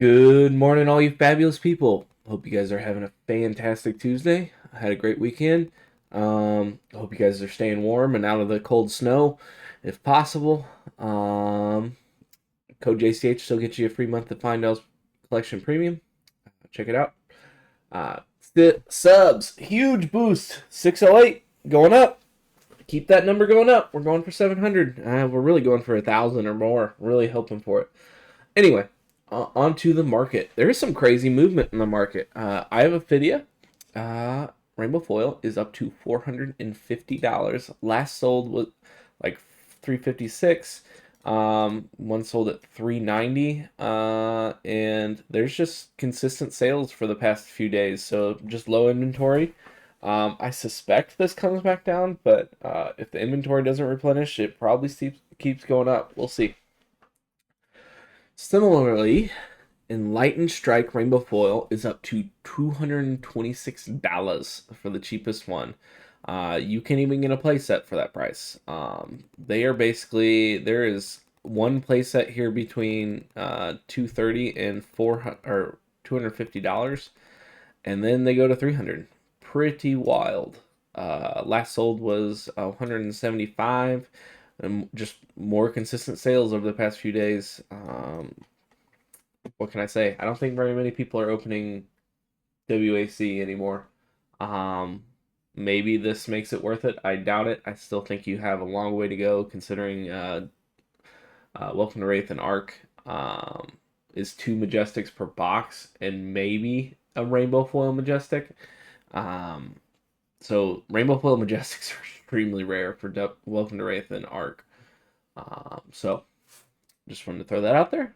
Good morning, all you fabulous people. Hope you guys are having a fantastic Tuesday. I had a great weekend. Hope you guys are staying warm and out of the cold snow if possible. Code JCH still gets you a free month of Fyendal's Collection Premium. Check it out. Subs, huge boost. 608 going up. Keep that number going up. We're going for 700. We're really going for 1,000 or more. Really hoping for it. Anyway, onto the market. There is some crazy movement in the market. I have a Fidia. Rainbow Foil is up to $450. Last sold was like 356. One sold at 390. And there's just consistent sales for the past few days. So just low inventory. I suspect this comes back down, but if the inventory doesn't replenish, it probably keeps going up. We'll see. Similarly, Enlightened Strike Rainbow Foil is up to $226 for the cheapest one. You can even get a playset for that price. They are basically, there is one playset here between 230 and 400 or $250, and then they go to 300. Pretty wild. Last sold was 175, and just more consistent sales over the past few days. What can I say? I don't think very many people are opening WAC anymore. Um, Maybe this makes it worth it. I doubt it. I still think you have a long way to go considering Welcome to Wraith and Arc is 2 Majestics per box and maybe a Rainbow Foil Majestic. Um, so Rainbow Foil Majestics are extremely rare for Welcome to Wraith and Arc. So just wanted to throw that out there.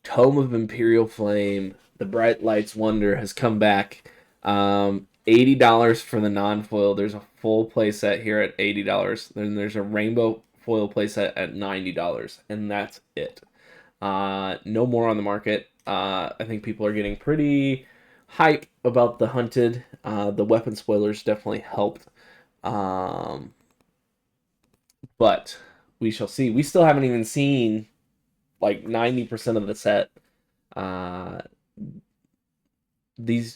Tome of Imperial Flame, the Bright Lights Wonder has come back. $80 for the non-foil. There's a full playset here at $80. Then there's a rainbow foil playset at $90, and that's it. No more on the market. I think people are getting pretty hype about the hunted. The weapon spoilers definitely helped. But we shall see. We still haven't even seen like 90% of the set. Uh, the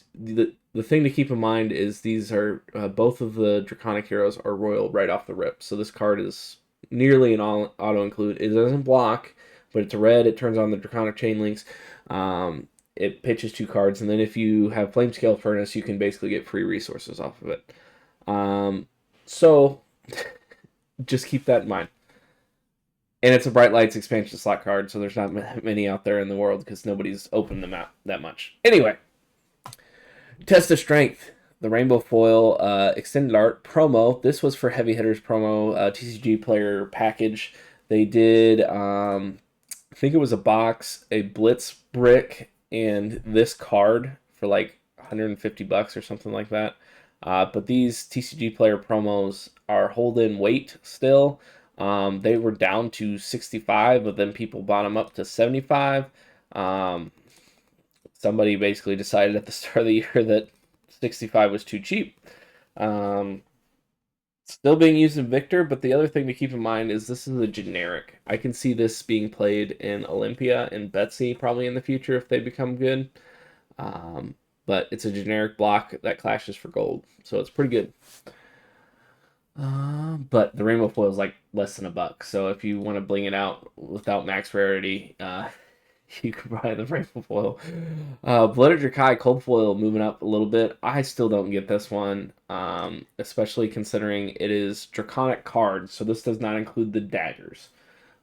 thing to keep in mind is these are both of the Draconic heroes are royal right off the rip. So this card is nearly an auto include. It doesn't block, but it's red. It turns on the Draconic chain links. It pitches 2 cards, and then if you have Flamescale Furnace, you can basically get free resources off of it. So just keep that in mind. And it's a Bright Lights expansion slot card, so there's not many out there in the world because nobody's opened them out that much. Anyway, Test of Strength, the Rainbow Foil Extended Art promo. This was for Heavy Hitters promo, TCG player package. They did, I think it was a box, a Blitz brick, and this card for like $150 or something like that. But these TCG player promos are holding weight still. They were down to 65, but then people bought them up to 75. Somebody basically decided at the start of the year that 65 was too cheap. Still being used in Victor, but the other thing to keep in mind is this is a generic. I can see this being played in Olympia and Betsy probably in the future if they become good. But it's a generic block that clashes for gold, so it's pretty good. But the Rainbow Foil is like less than $1, so if you want to bling it out without max rarity, you could buy the Rainbow Foil. Blooded Drakai Cold Foil moving up a little bit. I still don't get this one, especially considering it is Draconic cards, so this does not include the daggers.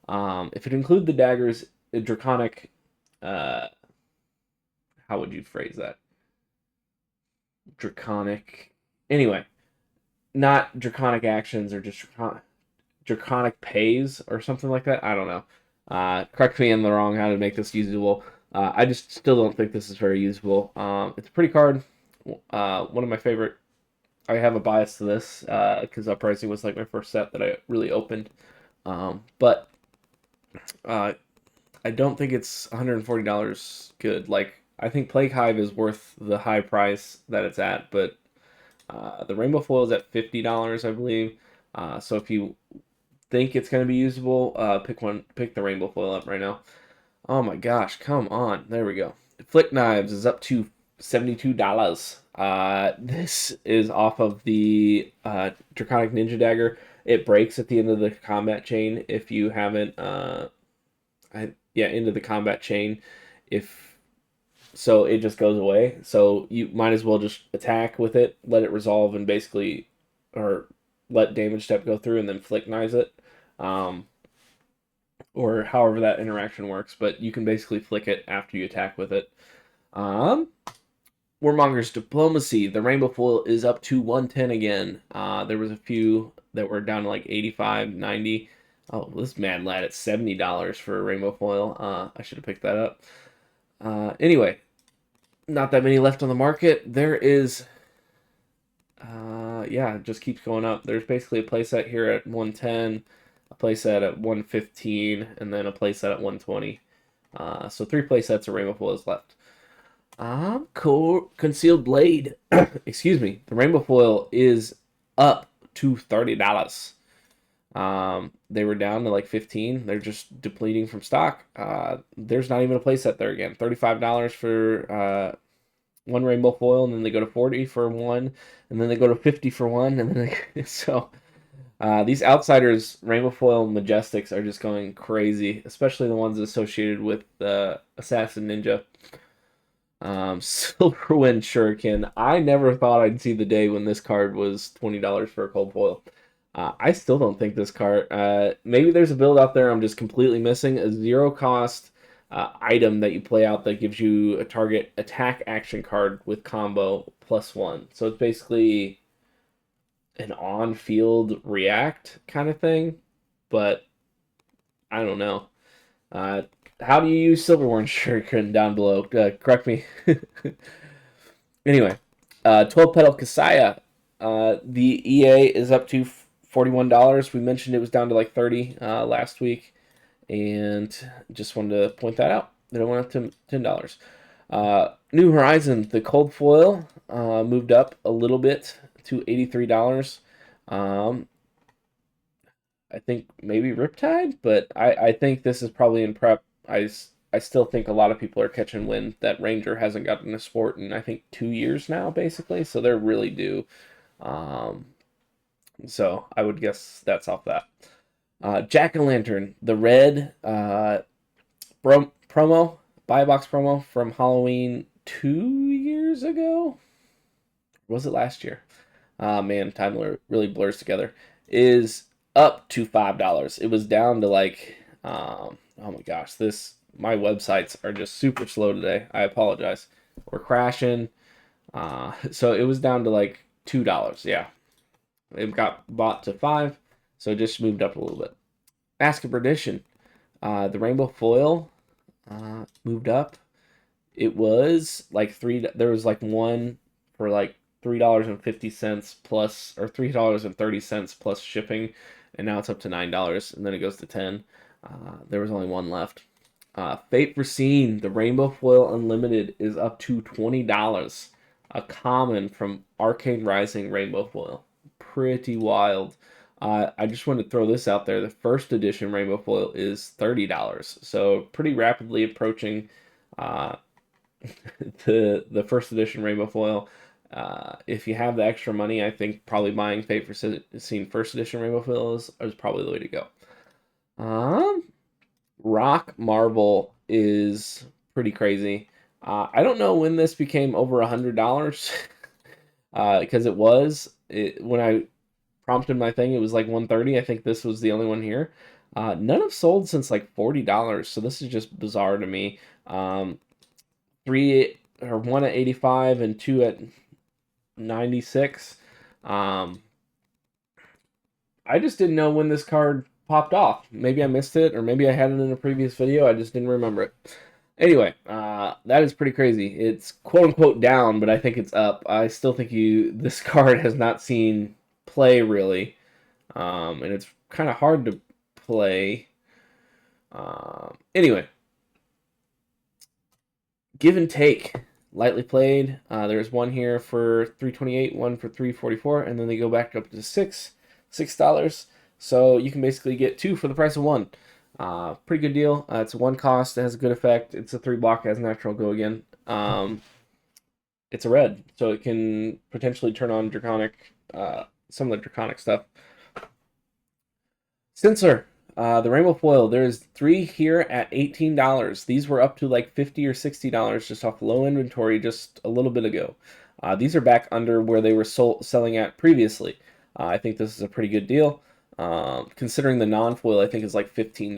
If it include the daggers, Draconic, how would you phrase that? Draconic. Anyway, not Draconic actions or just Draconic pays or something like that. I don't know. Correct me in the wrong how to make this usable. I just still don't think this is very usable. It's a pretty card. One of my favorite. I have a bias to this because Uprising was like my first set that I really opened. But I don't think it's $140 good. Like I think Plague Hive is worth the high price that it's at, but the Rainbow Foil is at $50, I believe. So if you think it's going to be usable, pick the Rainbow Foil up right now. Oh my gosh, come on. There we go. Flick Knives is up to $72. This is off of the Draconic Ninja Dagger. It breaks at the end of the combat chain if you haven't yeah, into the combat chain. If so, it just goes away. So you might as well just attack with it, let it resolve, and basically, or let damage step go through, and then flick knives it, um, or however that interaction works. But you can basically flick it after you attack with it. Um, Warmonger's Diplomacy. The Rainbow Foil is up to 110 again. There was a few that were down to like 85, 90. Oh, this Mad Lad at $70 for a Rainbow Foil. I should have picked that up. Anyway, not that many left on the market. There is, yeah, it just keeps going up. There's basically a playset here at 110, a playset at 115, and then a playset at 120. So 3 playsets of Rainbow Foils left. Concealed Blade. Excuse me. The Rainbow Foil is up to $30. They were down to like 15. They're just depleting from stock. There's not even a playset there again. $35 for one Rainbow Foil, and then they go to 40 for one, and then they go to 50 for one, and then so these Outsiders Rainbow Foil Majestics are just going crazy, especially the ones associated with Assassin Ninja. Silverwind Shuriken. I never thought I'd see the day when this card was $20 for a cold foil. I still don't think this card. Maybe there's a build out there I'm just completely missing. A 0 cost item that you play out that gives you a target attack action card with combo +1. So it's basically an on-field react kind of thing, but I don't know. How do you use Silverwind Shuriken down below? Correct me. Anyway, 12 Petal Kasaya. The EA is up to $41. We mentioned it was down to like 30 last week, and just wanted to point that out. That it went up to $10. New Horizon, the cold foil, moved up a little bit to $83. I think maybe Riptide, but I think this is probably in prep. I still think a lot of people are catching wind that Ranger hasn't gotten a sport in I think 2 years now, basically. So they're really due. So I would guess that's off that. Jack-o'-lantern, the red promo, buy box promo from Halloween 2 years ago. Was it last year? Man, time really blurs together. Is up to $5. It was down to like, oh my gosh, my websites are just super slow today. I apologize. We're crashing. So it was down to like $2. Yeah, it got bought to 5, so it just moved up a little bit. Mask of Perdition, the Rainbow Foil, moved up. It was like there was like one for like $3.50 plus, or $3.30 plus shipping, and now it's up to $9, and then it goes to 10. There was only one left. Fate Foreseen, the Rainbow Foil Unlimited, is up to $20. A common from Arcane Rising Rainbow Foil. Pretty wild. I just wanted to throw this out there. The first edition Rainbow Foil is $30. So pretty rapidly approaching the first edition Rainbow Foil. If you have the extra money, I think probably buying Fate Foreseen first edition Rainbow Foil is probably the way to go. Rock Marble is pretty crazy. I don't know when this became over $100, because when I prompted my thing, it was like 130. I think this was the only one here. None have sold since like $40, so this is just bizarre to me. 1 at 85 and 2 at 96. I just didn't know when this card popped off. Maybe I missed it, or maybe I had it in a previous video. I just didn't remember it. Anyway, that is pretty crazy. It's quote-unquote down, but I think it's up. I still think this card has not seen play, really. And it's kind of hard to play. Anyway. Give and Take. Lightly played. There's one here for $3.28, one for $3.44, and then they go back up to $6. So you can basically get 2 for the price of 1. Pretty good deal. It's a one cost. It has a good effect. It's a 3 block. It has natural go again. It's a red, so it can potentially turn on draconic. Some of the draconic stuff. Sensor. The rainbow foil. There's 3 here at $18. These were up to like $50 or $60 just off low inventory just a little bit ago. These are back under where they were selling at previously. I think this is a pretty good deal. Considering the non-foil, I think is like $15,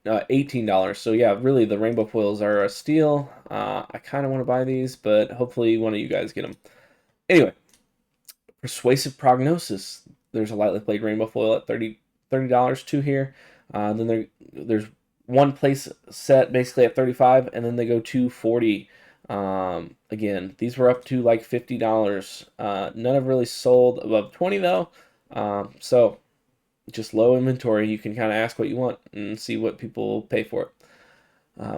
$18. So yeah, really the rainbow foils are a steal. I kind of want to buy these, but hopefully one of you guys get them. Anyway, persuasive prognosis. There's a lightly played rainbow foil at $30 too here. There's one place set basically at 35, and then they go to 40. Again, these were up to like $50. None have really sold above 20 though. So just low inventory. You can kind of ask what you want and see what people pay for it.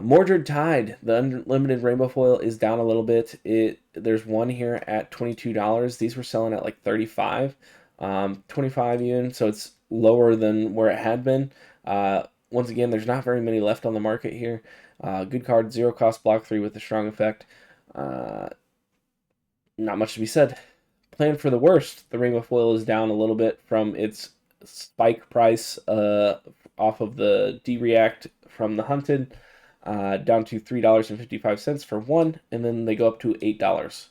Mordred Tide, the unlimited rainbow foil is down a little bit. There's one here at $22. These were selling at like 35, 25 even, so it's lower than where it had been. Once again, there's not very many left on the market here. Good card, 0 cost, block 3 with a strong effect. Not much to be said. Plan for the worst. The rainbow foil is down a little bit from its spike price off of the D-React from the Hunted. Down to $3.55 for one, and then they go up to $8.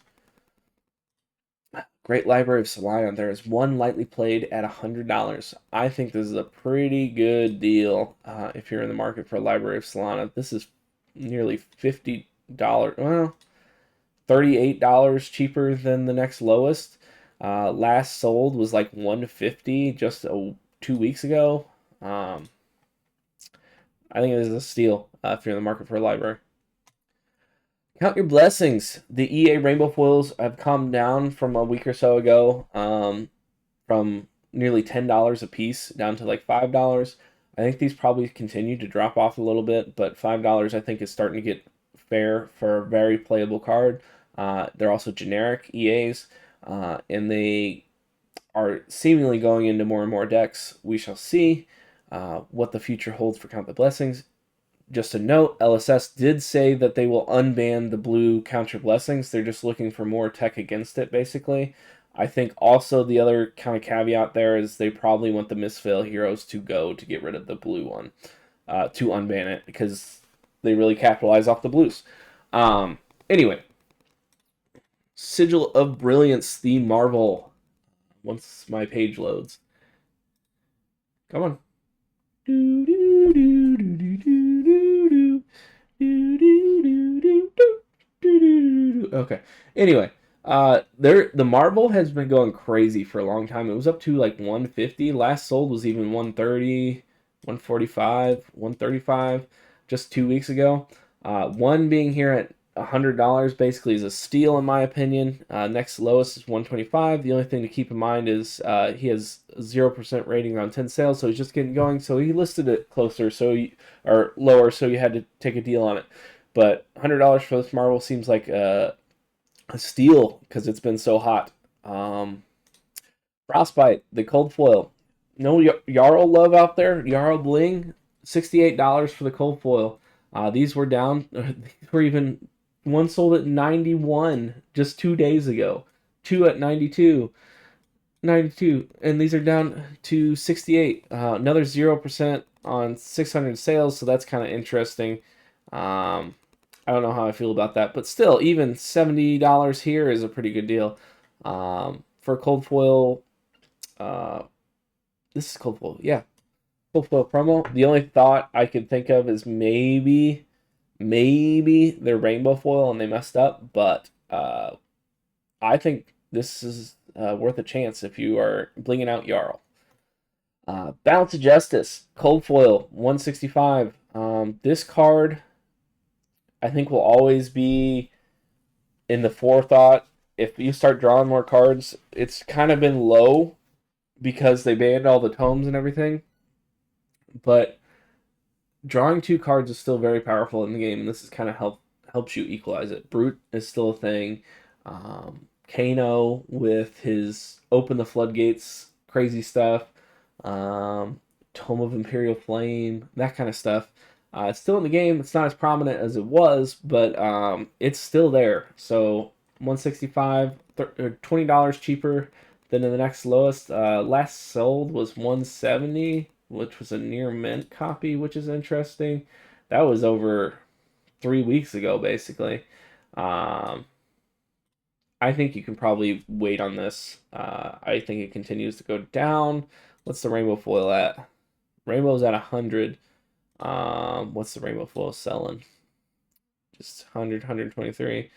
Great library of Salion. There is one lightly played at $100. I think this is a pretty good deal if you're in the market for a library of Solana. This is nearly $50, well, $38 cheaper than the next lowest. Last sold was like $150 just 2 weeks ago. I think it is a steal if you're in the market for a library. Count your blessings. The EA Rainbow Foils have come down from a week or so ago, from nearly $10 a piece down to like $5. I think these probably continue to drop off a little bit, but $5 I think is starting to get fair for a very playable card. They're also generic EAs, and they are seemingly going into more and more decks. We shall see what the future holds for Count the Blessings. Just a note, LSS did say that they will unban the blue Count Your Blessings. They're just looking for more tech against it, basically. I think also the other kind of caveat there is they probably want the Mistveil heroes to go to get rid of the blue one, to unban it, because they really capitalize off the blues. Anyway, Sigil of Brilliance, the Marvel. Once my page loads. Come on. Okay. Anyway, the Marvel has been going crazy for a long time. It was up to like 150. Last sold was even 130, 145, 135 just 2 weeks ago. One being here at $100 basically is a steal in my opinion. Next lowest is 125. The only thing to keep in mind is he has 0% rating on 10 sales, so he's just getting going. So he listed it closer, or lower, so you had to take a deal on it. But $100 for this Marvel seems like a steal because it's been so hot. Frostbite, the cold foil. No Jarl love out there. Jarl Bling, $68 for the cold foil. These were down. These were even one sold at 91 just 2 days ago. Two at 92, and these are down to 68. Another 0% on 600 sales, so that's kind of interesting. I don't know how I feel about that, but still, even $70 here is a pretty good deal. For cold foil, this is cold foil, yeah. Cold foil promo. The only thought I could think of is maybe they're rainbow foil and they messed up, but I think this is worth a chance if you are blinging out Jarl. Balance of Justice, cold foil, 165. This card, I think, will always be in the forethought. If you start drawing more cards, it's kind of been low because they banned all the tomes and everything. But drawing 2 cards is still very powerful in the game, and this is kind of helps you equalize it. Brute is still a thing. Kano with his open the floodgates crazy stuff. Tome of Imperial Flame, that kind of stuff. It's still in the game. It's not as prominent as it was, but it's still there. So 165, $20 cheaper than in the next lowest. Last sold was 170, which was a near mint copy, which is interesting. That was over 3 weeks ago, basically. Um, I think you can probably wait on this. I think it continues to go down. What's the rainbow foil at? Rainbow's at 100. What's the rainbow foil selling? Just 100, 123.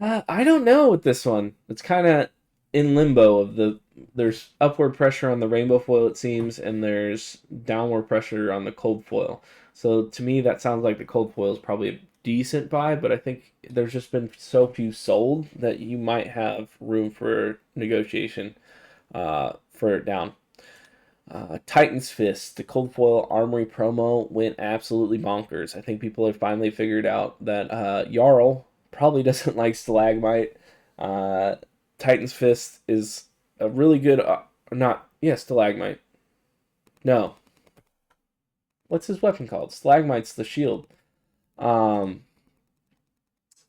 I don't know with this one. It's kind of in limbo of there's upward pressure on the rainbow foil, it seems, and there's downward pressure on the cold foil. So to me, that sounds like the cold foil is probably a decent buy, but I think there's just been so few sold that you might have room for negotiation for it down. Titan's Fist, the cold foil armory promo went absolutely bonkers. I think people have finally figured out that Jarl probably doesn't like stalagmite. Uh, Titan's Fist is a really good, not, yeah, stalagmite. No. What's his weapon called? Stalagmite's the shield. Um,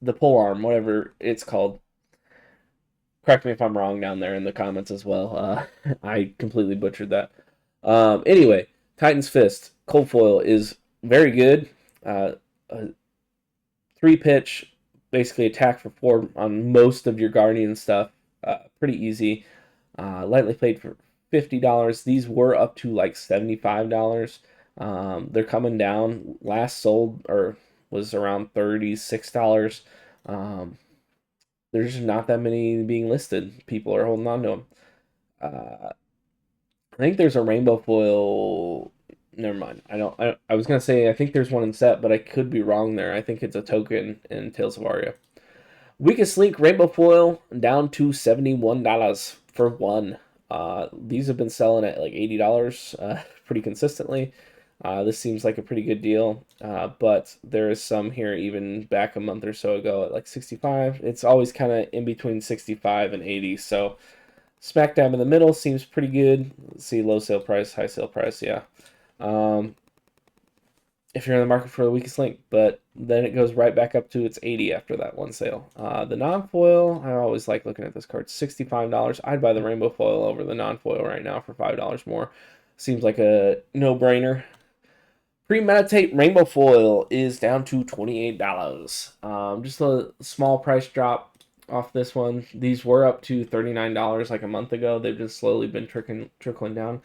the pole arm, whatever it's called. Correct me if I'm wrong down there in the comments as well. I completely butchered that. Anyway, Titan's Fist, cold foil is very good. A 3-pitch, basically attack for 4 on most of your Guardian stuff. Pretty easy. Lightly played for $50. These were up to like $75. They're coming down. Last sold or was around $36. There's not that many being listed. People are holding on to them. I think there's a rainbow foil. Never mind. I was gonna say I think there's one in set, but I could be wrong there. I think it's a token in Tales of Aria. Weakest Link rainbow foil down to $71 for one. These have been selling at like $80 pretty consistently. This seems like a pretty good deal, but there is some here even back a month or so ago at like 65. It's always kind of in between 65 and 80, so smack dab in the middle seems pretty good. Let's see, low sale price, high sale price, yeah. Um, if you're in the market for the weakest link, but then it goes right back up to its 80 after that one sale. The non-foil, I always like looking at this card, $65. I'd buy the rainbow foil over the non-foil right now for $5 more. Seems like a no-brainer. Premeditate rainbow foil is down to $28. Just a small price drop off this one. These were up to $39 like a month ago. They've just slowly been trickling down.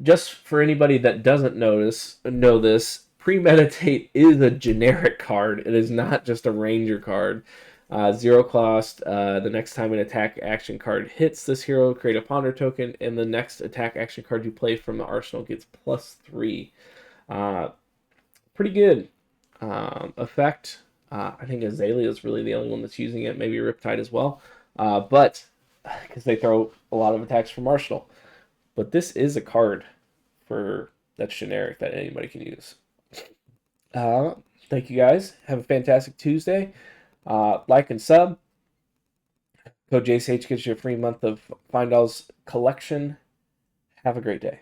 Just for anybody that doesn't know this, Premeditate is a generic card. It is not just a ranger card. 0 cost. The next time an attack action card hits this hero, create a ponder token, and the next attack action card you play from the arsenal gets +3. Pretty good effect. I think Azalea is really the only one that's using it. Maybe Riptide as well. But because they throw a lot of attacks from arsenal. But this is a card that's generic that anybody can use. Thank you guys. Have a fantastic Tuesday. Like and sub. Code JCH gets you a free month of Fyendal's collection. Have a great day.